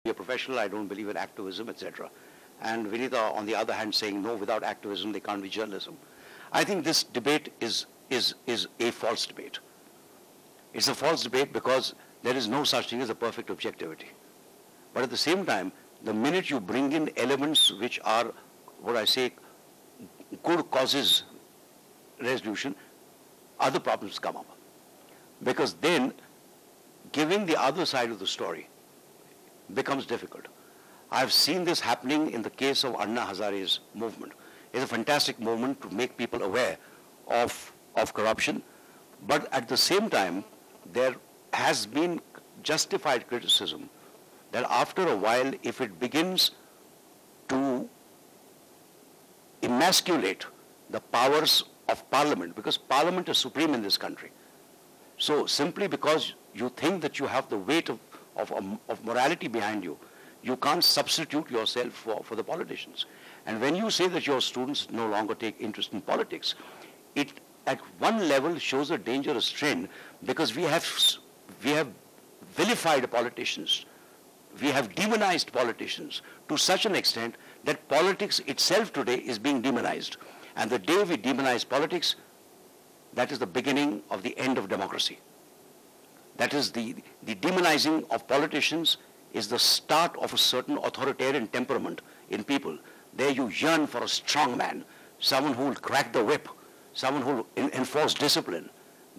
be a professional, I don't believe in activism, etc. And Vinita, on the other hand, saying, no, without activism, there can't be journalism. I think this debate is a false debate. It's a false debate because there is no such thing as a perfect objectivity. But at the same time, the minute you bring in elements which are, what I say, good causes resolution, other problems come up. Because then, giving the other side of the story becomes difficult. I've seen this happening in the case of Anna Hazare's movement. It's a fantastic movement to make people aware of corruption, but at the same time, there has been justified criticism that after a while, if it begins to emasculate the powers of Parliament, because Parliament is supreme in this country. So simply because you think that you have the weight of morality behind you, you can't substitute yourself for the politicians. And when you say that your students no longer take interest in politics, it at one level shows a dangerous trend, because we have vilified politicians. We have demonized politicians to such an extent that politics itself today is being demonized. And the day we demonize politics, that is the beginning of the end of democracy. That is the demonizing of politicians is the start of a certain authoritarian temperament in people. There you yearn for a strong man, someone who will crack the whip, someone who will enforce discipline.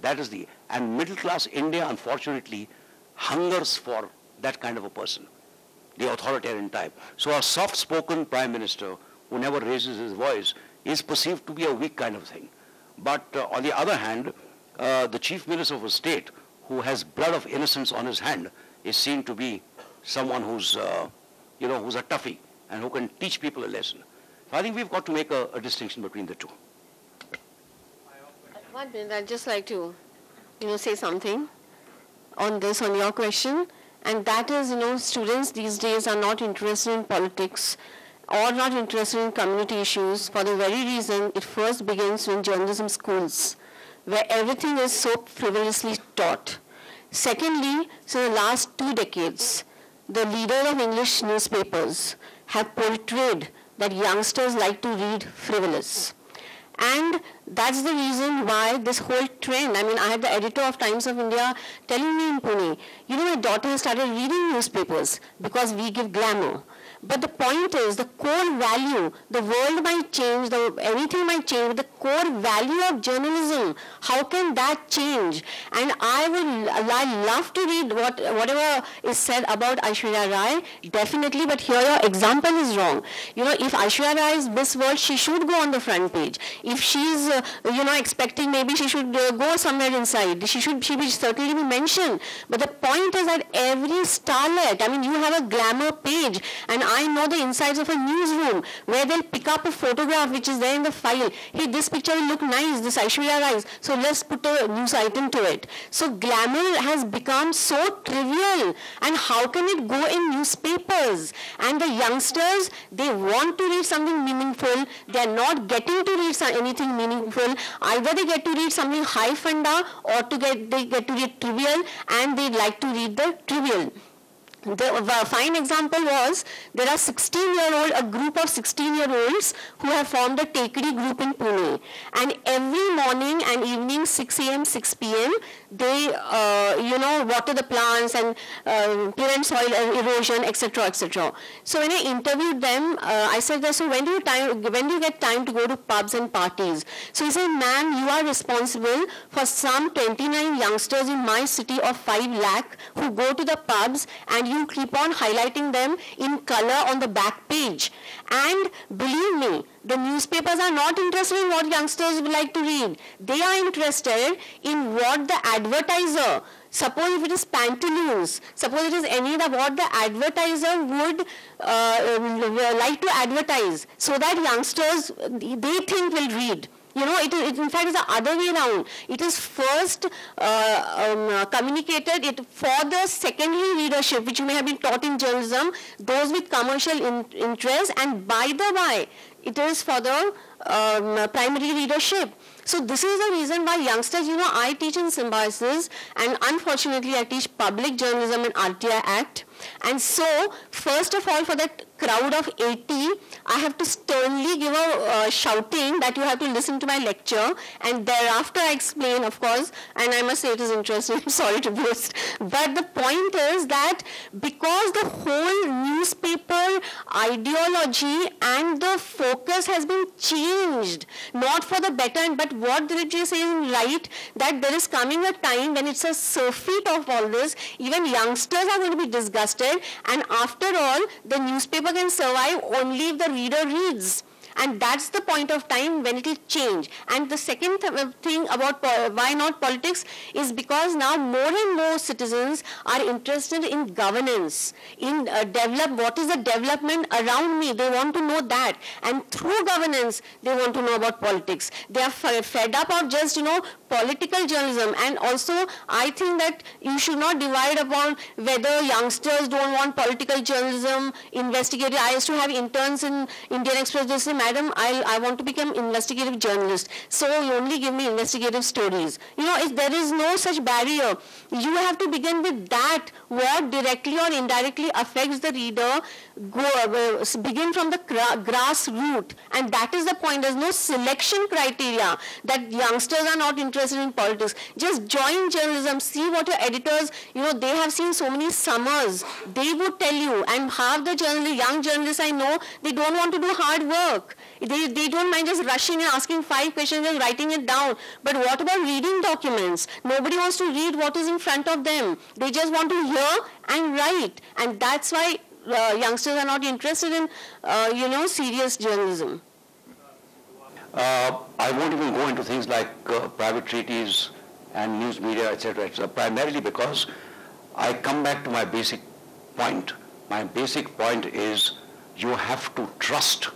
That is and middle class India, unfortunately, hungers for that kind of a person, the authoritarian type. So a soft-spoken prime minister who never raises his voice is perceived to be a weak kind of thing. But on the other hand, the chief minister of a state who has blood of innocence on his hand is seen to be someone who's, who's a toughie and who can teach people a lesson. So I think we've got to make a distinction between the two. 1 minute, I'd just like to, say something on this, on your question. And that is, students these days are not interested in politics or not interested in community issues for the very reason it first begins in journalism schools, where everything is so frivolously taught. Secondly, so the last 2 decades, the leader of English newspapers have portrayed that youngsters like to read frivolous. And that's the reason why this whole trend, I had the editor of Times of India telling me in Pune, my daughter has started reading newspapers because we give glamour. But the point is, the core value, the world might change, anything might change, but the core value of journalism, how can that change? And I love to read whatever is said about Aishwarya Rai, definitely, but here your example is wrong. If Aishwarya Rai is Miss World, she should go on the front page. If she's, expecting, maybe she should go somewhere inside. She should certainly be mentioned. But the point is that every starlet, you have a glamour page, and I know the insides of a newsroom where they'll pick up a photograph which is there in the file. Hey, this picture will look nice, this Aishwarya Rai, so let's put a news item to it. So glamour has become so trivial, and how can it go in newspapers? And the youngsters, they want to read something meaningful, they're not getting to read anything meaningful. Either they get to read something high funda, or they get to read trivial, and they like to read the trivial. The fine example was, there are a group of 16-year-olds who have formed a Tekdi group in Pune. And every morning and evening, 6 a.m., 6 p.m., they, water the plants and prevent soil erosion, etc., etc. So when I interviewed them, I said, so when do you get time to go to pubs and parties? So he said, ma'am, you are responsible for some 29 youngsters in my city of 5 lakh who go to the pubs, and you keep on highlighting them in color on the back page. And believe me, the newspapers are not interested in what youngsters would like to read. They are interested in what the advertiser, suppose if it is Pantaloons, suppose it is any of what the advertiser would like to advertise, so that youngsters, they think will read. It in fact is the other way around. It is first communicated for the secondary readership, which may have been taught in journalism, those with commercial interest, and by the by, it is for the primary readership. So this is the reason why youngsters, I teach in Symbiosis, and unfortunately I teach public journalism in RTI Act. And so, first of all, for that crowd of 80, I have to sternly give a shouting that you have to listen to my lecture, and thereafter I explain, of course, and I must say it is interesting, I'm sorry to boast, but the point is that because the whole newspaper ideology and the focus has been changed, not for the better, but what Dilip ji is saying right, that there is coming a time when it's a surfeit of all this, even youngsters are going to be disgusted, and after all, the newspaper can survive only if the reader reads. And that's the point of time when it will change. And the second thing about why not politics is because now more and more citizens are interested in governance, in what is the development around me. They want to know that. And through governance, they want to know about politics. They are fed up of just, political journalism. And also, I think that you should not divide upon whether youngsters don't want political journalism, investigative. I used to have interns in Indian Express. They say, madam, I want to become investigative journalist. So you only give me investigative stories. If there is no such barrier, you have to begin with that. What directly or indirectly affects the reader, begin from the grassroots. And that is the point. There's no selection criteria that youngsters are not interested in politics. Just join journalism, see what your editors, they have seen so many summers. They would tell you, and half the young journalists I know, they don't want to do hard work. They don't mind just rushing and asking 5 questions and writing it down. But what about reading documents? Nobody wants to read what is in front of them. They just want to hear and write. And that's why youngsters are not interested in, serious journalism. I won't even go into things like private treaties and news media, etc., primarily because I come back to my basic point. My basic point is you have to trust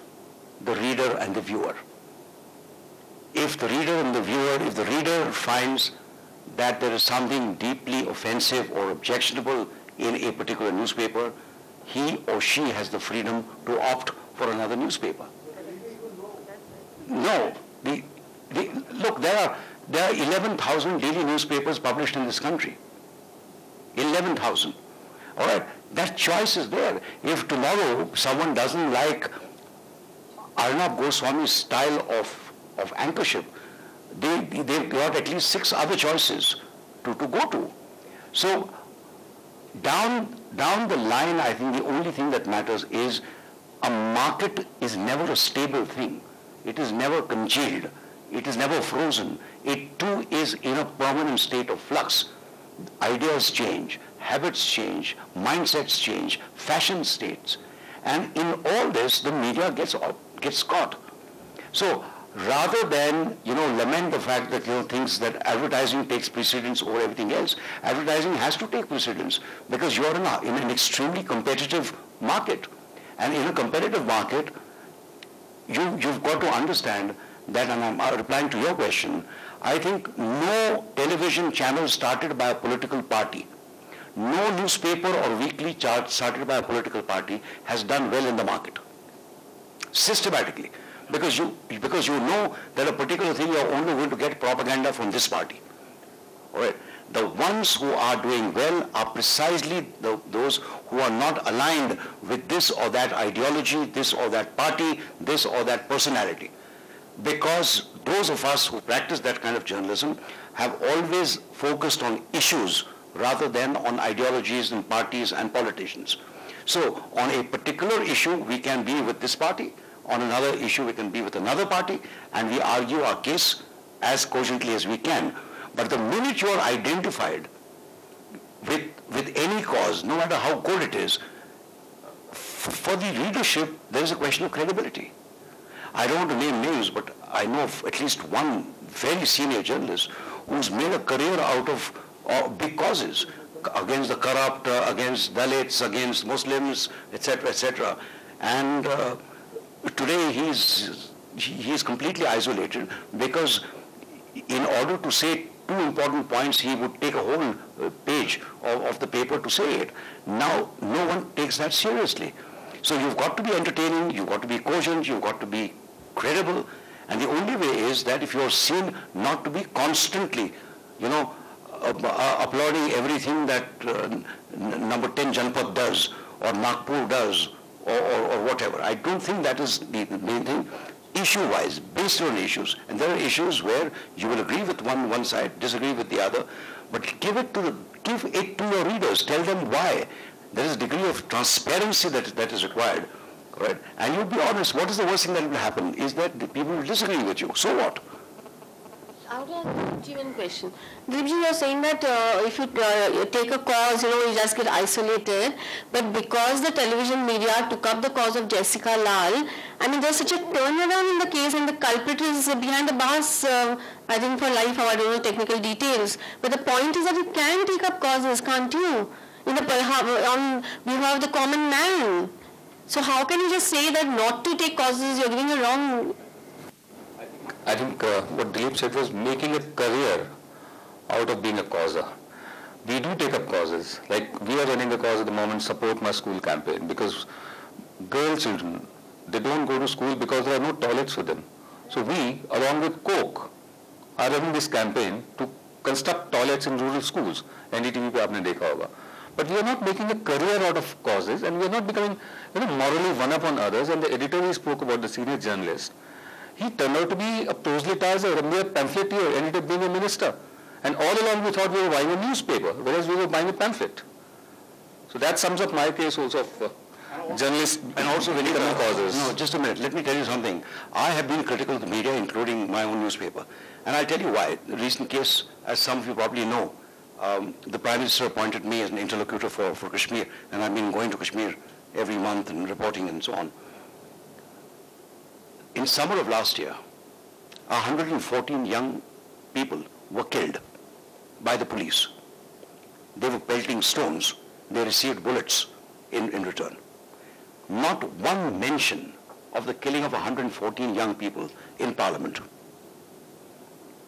the reader and the viewer. If the reader finds that there is something deeply offensive or objectionable in a particular newspaper, he or she has the freedom to opt for another newspaper. No, look, there are 11,000 daily newspapers published in this country. 11,000. All right, that choice is there. If tomorrow someone doesn't like Arnab Goswami's style of anchorship, they've got at least 6 other choices to go to. So down the line, I think the only thing that matters is a market is never a stable thing. It is never congealed. It is never frozen. It too is in a permanent state of flux. Ideas change, habits change, mindsets change, fashion states. And in all this, the media gets caught. So rather than, lament the fact that, things that advertising takes precedence over everything else, advertising has to take precedence because you're in an extremely competitive market. And in a competitive market, you've got to understand that, and I'm replying to your question, I think no television channel started by a political party, no newspaper or weekly chart started by a political party has done well in the market, systematically, because you know that a particular thing you're only going to get propaganda from this party. All right. The ones who are doing well are precisely those who are not aligned with this or that ideology, this or that party, this or that personality. Because those of us who practice that kind of journalism have always focused on issues rather than on ideologies and parties and politicians. So on a particular issue, we can be with this party. On another issue, we can be with another party, and we argue our case as cogently as we can. But the minute you are identified with any cause, no matter how good it is, for the readership, there is a question of credibility. I don't want to name names, but I know of at least one very senior journalist who's made a career out of big causes, against the corrupt, against Dalits, against Muslims, etc., etc. And today he's completely isolated because in order to say 2 important points, he would take a whole page of the paper to say it. Now, no one takes that seriously. So you've got to be entertaining, you've got to be cogent, you've got to be credible, and the only way is that if you're seen not to be constantly, applauding everything that number 10 Janpad does, or Nagpur does, or whatever. I don't think that is the main thing. Issue-wise, based on issues, and there are issues where you will agree with one side, disagree with the other, but give it to your readers. Tell them why. There is a degree of transparency that is required, right? And you'll be honest. What is the worst thing that will happen is that the people will disagree with you. So what? I would ask you one question. Dilipji, you are saying that if you take a cause, you just get isolated. But because the television media took up the cause of Jessica Lal, I mean, there's such a turnaround in the case, and the culprit is behind the bars, I think for life, or I don't know technical details. But the point is that you can take up causes, can't you? On behalf of the common man. So how can you just say that not to take causes, you're giving a wrong... I think what Dilip said was making a career out of being a causer. We do take up causes. Like we are running a cause at the moment, Support My School campaign, because girl children, they don't go to school because there are no toilets for them. So we, along with Coke, are running this campaign to construct toilets in rural schools. NDTV pe aapne dekha hoga. But we are not making a career out of causes, and we are not becoming morally one up on others. And the editor we spoke about, the senior journalist, he turned out to be a proselytizer, a mere pamphleteer, ended up being a minister. And all along we thought we were buying a newspaper, whereas we were buying a pamphlet. So that sums up my case also of journalists and also very common causes. No, just a minute. Let me tell you something. I have been critical of the media, including my own newspaper. And I'll tell you why. The recent case, as some of you probably know, the Prime Minister appointed me as an interlocutor for Kashmir, and I've been going to Kashmir every month and reporting and so on. In summer of last year, 114 young people were killed by the police. They were pelting stones. They received bullets in return. Not one mention of the killing of 114 young people in Parliament.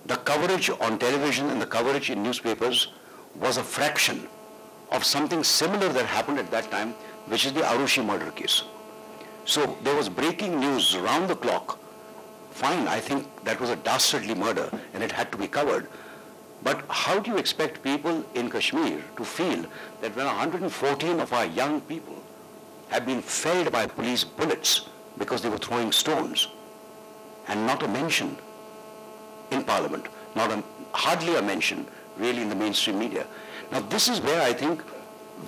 The coverage on television and the coverage in newspapers was a fraction of something similar that happened at that time, which is the Arushi murder case. So there was breaking news around the clock. Fine, I think that was a dastardly murder and it had to be covered. But how do you expect people in Kashmir to feel that when 114 of our young people have been felled by police bullets because they were throwing stones, and not a mention in Parliament, hardly a mention really in the mainstream media. Now this is where I think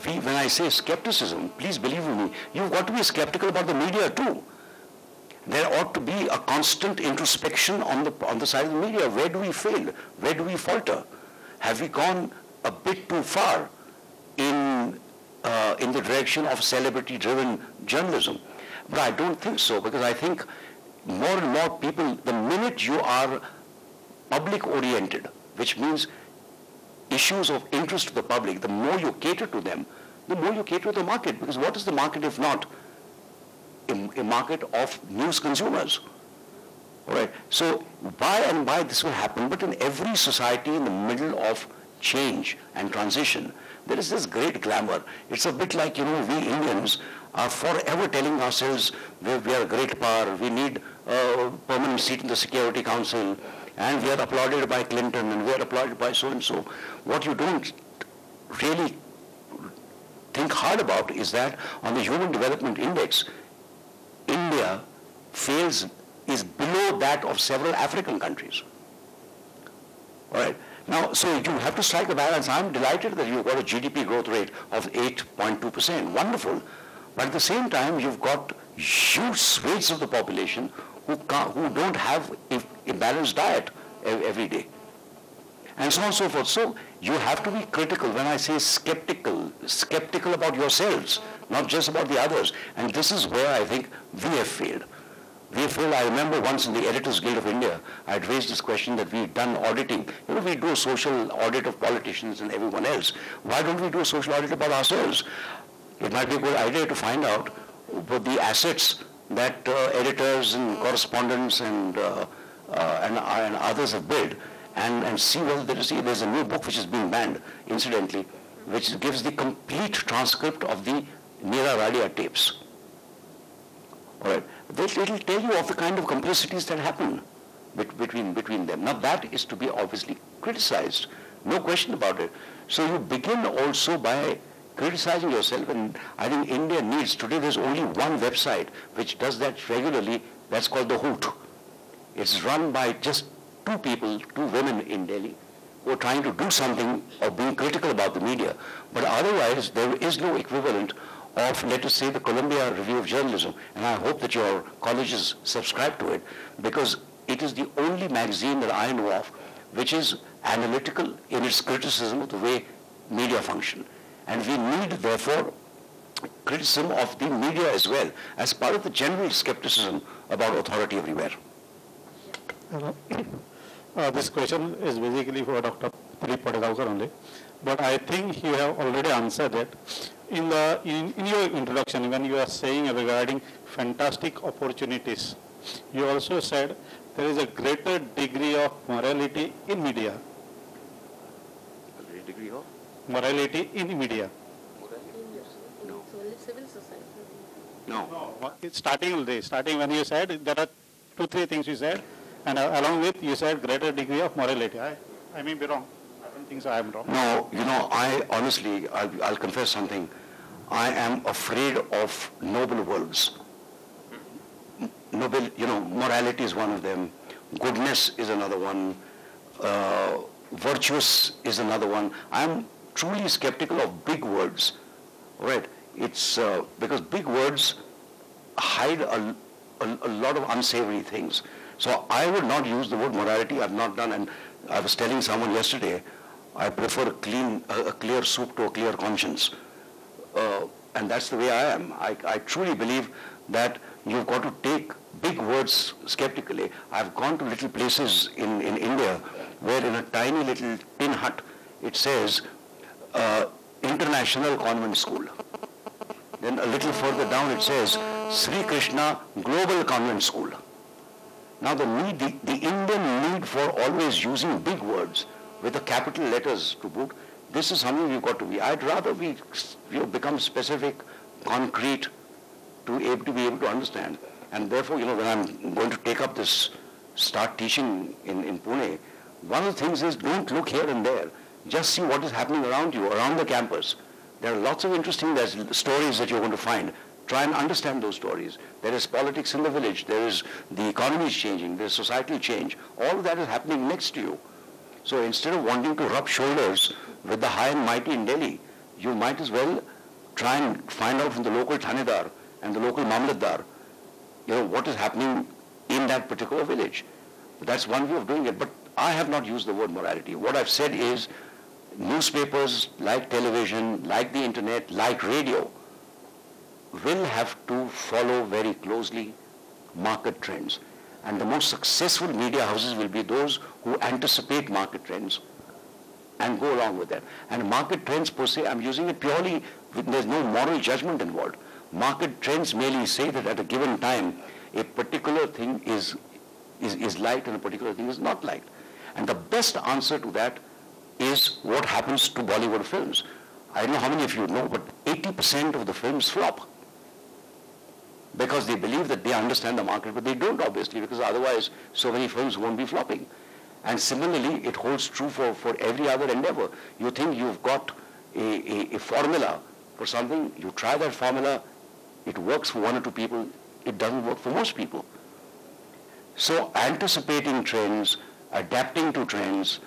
when I say skepticism, please believe me, you've got to be skeptical about the media too. There ought to be a constant introspection on the side of the media. Where do we fail? Where do we falter? Have we gone a bit too far in the direction of celebrity-driven journalism? But I don't think so, because I think more and more people, the minute you are public-oriented, which means issues of interest to the public, the more you cater to them, the more you cater to the market. Because what is the market if not a market of news consumers? All right. So by and by this will happen, but in every society in the middle of change and transition, there is this great glamour. It's a bit like, we Indians are forever telling ourselves we are a great power, we need a permanent seat in the Security Council, and we are applauded by Clinton, and we are applauded by so-and-so. What you don't really think hard about is that on the Human Development Index, India is below that of several African countries. All right. Now, so you have to strike a balance. I'm delighted that you've got a GDP growth rate of 8.2%. Wonderful. But at the same time, you've got huge swathes of the population who don't have a balanced diet every day. And so on and so forth. So you have to be critical. When I say skeptical about yourselves, not just about the others. And this is where I think we have failed. I remember once in the Editors Guild of India, I had raised this question that we've done auditing. We do a social audit of politicians and everyone else. Why don't we do a social audit about ourselves? It might be a good idea to find out what the assets that editors and correspondents and others have built, and see whether there's a new book which is being banned, incidentally, which gives the complete transcript of the Meera Radia tapes. All right. It'll tell you of the kind of complicities that happen between them. Now that is to be obviously criticized. No question about it. So you begin also by criticizing yourself, and I think India needs, today there's only one website which does that regularly, that's called The Hoot. It's run by just two people, two women in Delhi, who are trying to do something or being critical about the media. But otherwise, there is no equivalent of, let us say, the Columbia Review of Journalism. And I hope that your colleges subscribe to it, because it is the only magazine that I know of which is analytical in its criticism of the way media function. And we need, therefore, criticism of the media as well, as part of the general skepticism about authority everywhere. This question is basically for Dr. Dilip Padgaonkar only, but I think you have already answered it. In your introduction, when you are saying regarding fantastic opportunities, you also said there is a greater degree of morality in media. A great degree of? Morality in media. No. Civil society. No. Starting when you said, there are 2-3 things you said, and along with you said greater degree of morality. I may be wrong. I don't think so. I am wrong. No, I honestly, I'll confess something. I am afraid of noble worlds. Noble, morality is one of them. Goodness is another one. Virtuous is another one. I'm truly skeptical of big words. Right? It's because big words hide a lot of unsavory things. So I would not use the word morality. I've not done, and I was telling someone yesterday, I prefer a clear soup to a clear conscience. And that's the way I am. I truly believe that you've got to take big words skeptically. I've gone to little places in India where in a tiny little tin hut it says International Convent School. Then a little further down it says Sri Krishna Global Convent School. Now the Indian need for always using big words with the capital letters to boot, this is something we've got to be. I'd rather we become specific, concrete, to be able to understand. And therefore, when I'm going to take up this, start teaching in Pune, one of the things is don't look here and there. Just see what is happening around you, around the campus. There are lots of interesting stories that you're going to find. Try and understand those stories. There is politics in the village. There is the economy is changing. There is societal change. All of that is happening next to you. So instead of wanting to rub shoulders with the high and mighty in Delhi, you might as well try and find out from the local Thanedar and the local Mamlatdar, what is happening in that particular village. That's one way of doing it. But I have not used the word morality. What I've said is newspapers, like television, like the internet, like radio, will have to follow very closely market trends. And the most successful media houses will be those who anticipate market trends and go along with that. And market trends per se, I'm using it purely, there's no moral judgment involved. Market trends merely say that at a given time, a particular thing is liked and a particular thing is not liked. And the best answer to that is what happens to Bollywood films. I don't know how many of you know, but 80% of the films flop. Because they believe that they understand the market, but they don't obviously, because otherwise so many films won't be flopping. And similarly, it holds true for every other endeavor. You think you've got a formula for something, you try that formula, it works for one or two people, it doesn't work for most people. So anticipating trends, adapting to trends,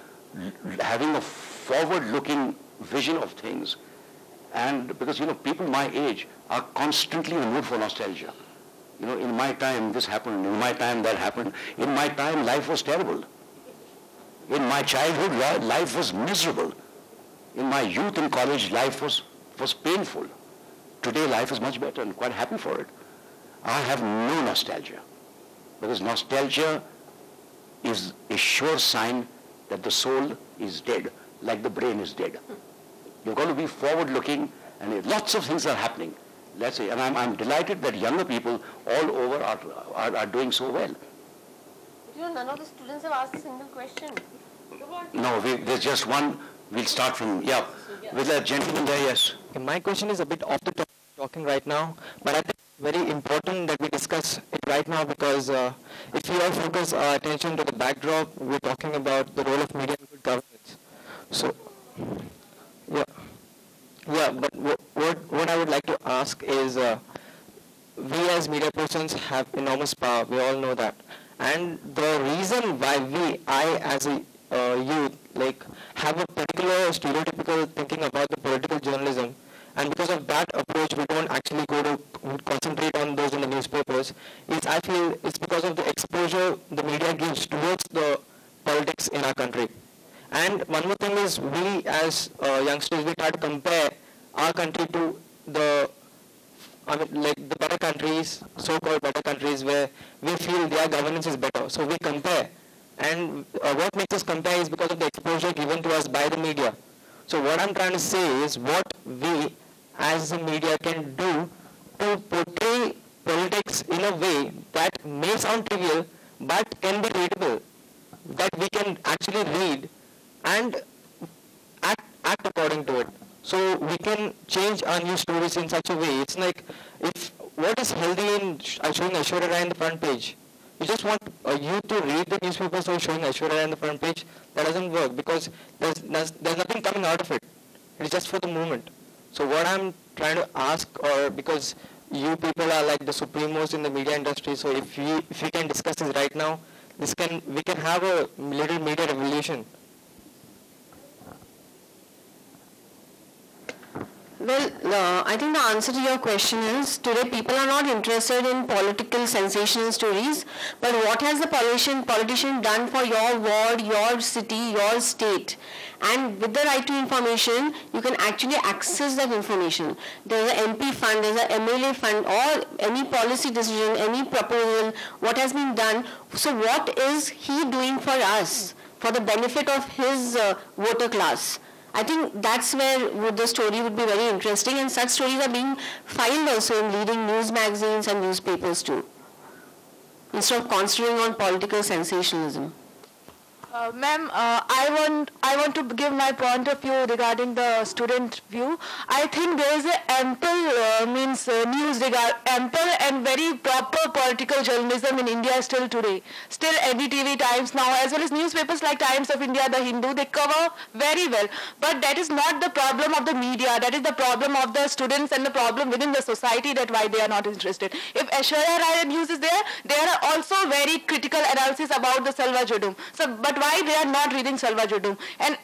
having a forward-looking vision of things, and because, people my age are constantly in the mood for nostalgia. In my time this happened, in my time that happened, in my time life was terrible. In my childhood life was miserable. In my youth and college life was painful. Today life is much better and quite happy for it. I have no nostalgia, because nostalgia is a sure sign that the soul is dead, like the brain is dead. You've got to be forward-looking, and lots of things are happening. Let's say, and I'm delighted that younger people all over are doing so well. None of the students have asked a single question. No, there's just one. We'll start from, with that gentleman there, yes. Okay, my question is a bit off the topic talking right now, but I think it's very important that we discuss it right now, because if we all focus our attention to the backdrop, we're talking about the role of media in good governance. So, yeah, yeah. But what I would like to ask is, we as media persons have enormous power. We all know that, and the reason why I as a youth, like, have a particular stereotypical thinking about the political journalism, and because of that approach we don't actually go to concentrate on those in the newspapers, is I feel it's because of the exposure the media gives towards the politics in our country. And one more thing is, we as youngsters, we try to compare our country to the, like the better countries, so-called better countries, where we feel their governance is better. So we compare. And what makes us compare is because of the exposure given to us by the media. So what I'm trying to say is, what we as the media can do to portray politics in a way that may sound trivial but can be readable, that we can actually read and act according to it. So we can change our news stories in such a way. It's like, if what is healthy in showing Aishwarya Rai in the front page? You just want you to read the newspaper, so showing Aishwarya Rai in the front page, that doesn't work, because there's nothing coming out of it. It's just for the moment. So what I'm trying to ask, or because you people are like the supremos in the media industry, so if we can discuss this right now, we can have a little media revolution. Well, I think the answer to your question is, today people are not interested in political sensational stories, but what has the politician done for your ward, your city, your state? And with the right to information, you can actually access that information. There's an MP fund, there's an MLA fund, or any policy decision, any proposal, what has been done. So what is he doing for us, for the benefit of his voter class? I think that's where the story would be very interesting, and such stories are being filed also in leading news magazines and newspapers too, instead of concentrating on political sensationalism. Ma'am, I want to give my point of view regarding the student view. I think there is ample news ample and very proper political journalism in India still today. Still NDTV Times now, as well as newspapers like Times of India, The Hindu, they cover very well. But that is not the problem of the media. That is the problem of the students and the problem within the society, that why they are not interested. If Aishwarya Rai news is there are also very critical analysis about the Salva Judum. So, but why they are not reading Salva Judum? And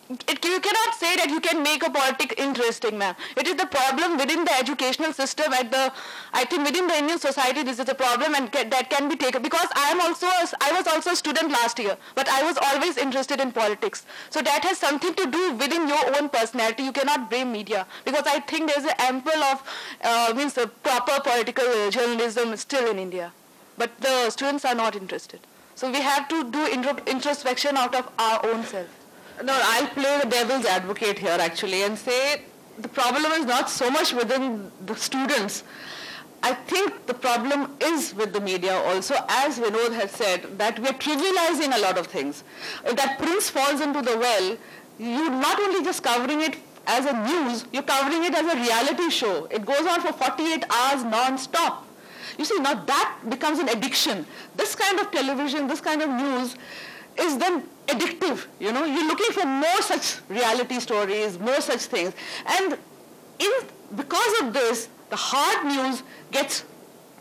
you cannot say that you can make a politics interesting, ma'am. It is the problem within the educational system I think within the Indian society, this is a problem, and that can be taken, because I was also a student last year, but I was always interested in politics. So that has something to do within your own personality. You cannot blame media, because I think there is an ample of proper political journalism still in India. But the students are not interested. So we have to do introspection out of our own self. No, I'll play the devil's advocate here actually and say the problem is not so much within the students. I think the problem is with the media also, as Vinod has said, that we're trivializing a lot of things. If that prince falls into the well, you're not only just covering it as a news, you're covering it as a reality show. It goes on for 48 hours non-stop. You see, now that becomes an addiction. This kind of television, this kind of news is then addictive. You know, you're looking for more such reality stories, more such things. And because of this, the hard news gets,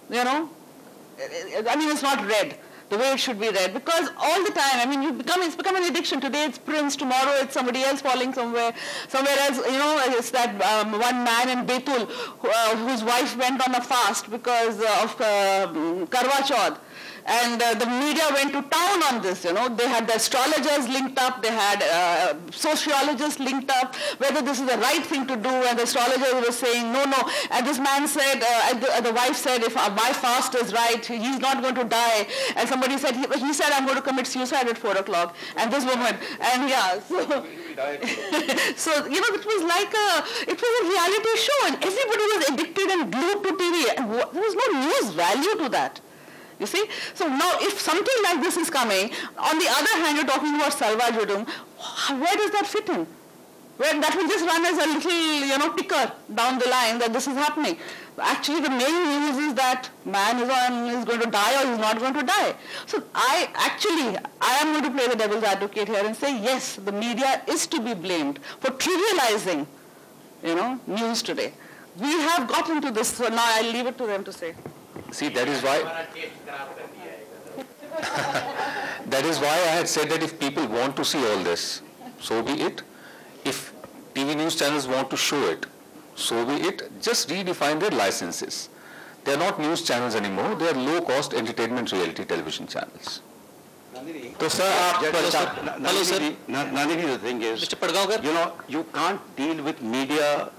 it's not read the way it should be read, because all the time, it's become an addiction. Today it's Prince, tomorrow it's somebody else falling somewhere else. It's that one man in Betul whose wife went on a fast because of Karwa Chauth. And the media went to town on this, They had the astrologers linked up, they had sociologists linked up, whether this is the right thing to do, and the astrologer was saying, no. And this man said, the wife said, if my fast is right, he's not going to die. And somebody said, he said, I'm going to commit suicide at 4 o'clock. And this woman, and so, it was like it was a reality show, and everybody was addicted and glued to TV, and there was no news value to that. You see? So now if something like this is coming, on the other hand you're talking about Salva Judum, where does that fit in? Where that will just run as a little, ticker down the line that this is happening. actually the main news is that man is going to die or he's not going to die. So I am going to play the devil's advocate here and say yes, the media is to be blamed for trivializing, news today. We have gotten to this, so now I'll leave it to them to say. See, that is why that is why I had said that if people want to see all this, so be it. If TV news channels want to show it, so be it. Just redefine their licenses. They are not news channels anymore. They are low-cost entertainment reality television channels. So, sir, Nandini, the thing is, Mr. Padgaonkar, you can't deal with media